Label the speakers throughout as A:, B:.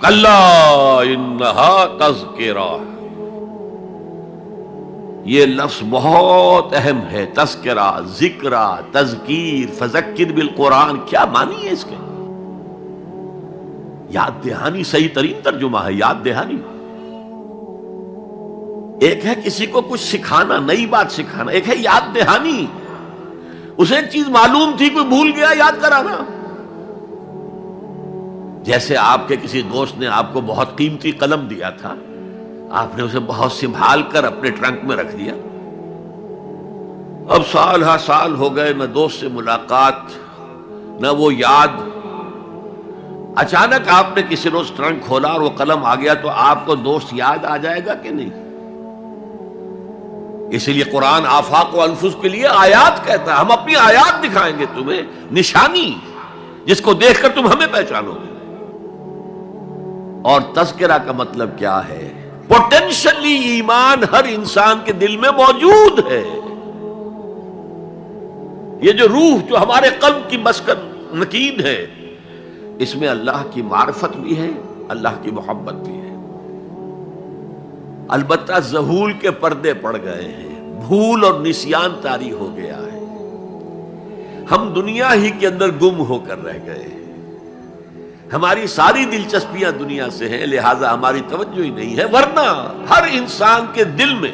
A: کلا انہا تذکرہ، یہ لفظ بہت اہم ہے، تذکرہ، ذکرہ، تذکیر، فذکر بالقرآن، کیا معنی ہے اس کے؟ یاد دہانی صحیح ترین ترجمہ ہے، یاد دہانی۔ ایک ہے کسی کو کچھ سکھانا، نئی بات سکھانا، ایک ہے یاد دہانی، اسے ایک چیز معلوم تھی کوئی بھول گیا، یاد کرانا۔ جیسے آپ کے کسی دوست نے آپ کو بہت قیمتی قلم دیا تھا، آپ نے اسے بہت سنبھال کر اپنے ٹرنک میں رکھ دیا، اب سال ہا سال ہو گئے، نہ دوست سے ملاقات نہ وہ یاد، اچانک آپ نے کسی روز ٹرنک کھولا اور وہ قلم آ گیا، تو آپ کو دوست یاد آ جائے گا کہ نہیں؟ اسی لیے قرآن آفاق و انفس کے لیے آیات کہتا ہے، ہم اپنی آیات دکھائیں گے تمہیں، نشانی جس کو دیکھ کر تم ہمیں پہچانو گے۔ اور تذکرہ کا مطلب کیا ہے؟ پوٹینشلی ایمان ہر انسان کے دل میں موجود ہے، یہ جو روح جو ہمارے قلب کی مسکن نکید ہے، اس میں اللہ کی معرفت بھی ہے، اللہ کی محبت بھی ہے۔ البتہ ذہول کے پردے پڑ گئے ہیں، بھول اور نسیان طاری ہو گیا ہے، ہم دنیا ہی کے اندر گم ہو کر رہ گئے ہیں، ہماری ساری دلچسپیاں دنیا سے ہیں، لہذا ہماری توجہ ہی نہیں ہے، ورنہ ہر انسان کے دل میں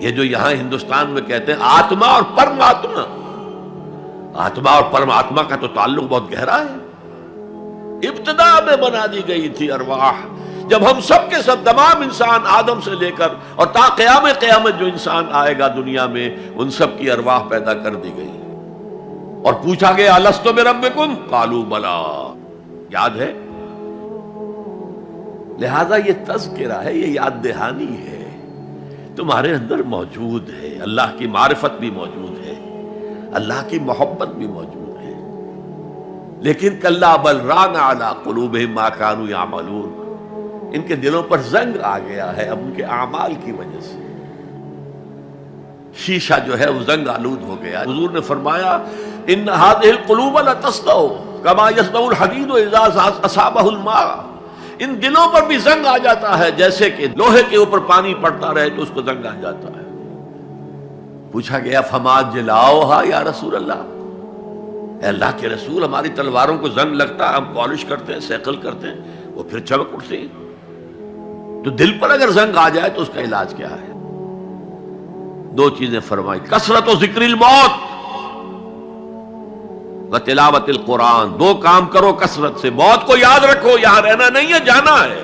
A: یہ جو یہاں ہندوستان میں کہتے ہیں آتما اور پرماتما، آتما اور پرماتما کا تو تعلق بہت گہرا ہے، ابتدا میں بنا دی گئی تھی ارواح، جب ہم سب کے سب تمام انسان آدم سے لے کر اور تا قیامت جو انسان آئے گا دنیا میں، ان سب کی ارواح پیدا کر دی گئی، اور پوچھا گیا الست بربکم قالوا بلا، یاد ہے؟ لہذا یہ تذکرہ ہے، یہ یاد دہانی ہے، تمہارے اندر موجود ہے، اللہ کی معرفت بھی موجود ہے، اللہ کی محبت بھی موجود ہے، لیکن کلا بل ران علی قلوبہم ما کانوا یعملون، ان کے دلوں پر زنگ آ گیا ہے اب ان کے اعمال کی وجہ سے، شیشہ جو ہے وہ زنگ آلود ہو گیا۔ حضور نے فرمایا ان هذه القلوب لتصدع كما يصدع الحديد اذا اصابه الماء، ان دلوں پر بھی زنگ آ جاتا ہے جیسے کہ لوہے کے اوپر پانی پڑتا رہے تو اس کو زنگ آ جاتا ہے۔ پوچھا گیا فما جلاؤها یا رسول اللہ، اے اللہ کے رسول ہماری تلواروں کو زنگ لگتا ہے، ہم پالش کرتے ہیں، سیکل کرتے ہیں، وہ پھر چمک اٹھتی ہیں، تو دل پر اگر زنگ آ جائے تو اس کا علاج کیا ہے؟ دو چیزیں فرمائی، کثرت و ذکر الموت و تلاوت القرآن، دو کام کرو کثرت سے، موت کو یاد رکھو، یہاں رہنا نہیں ہے، جانا ہے،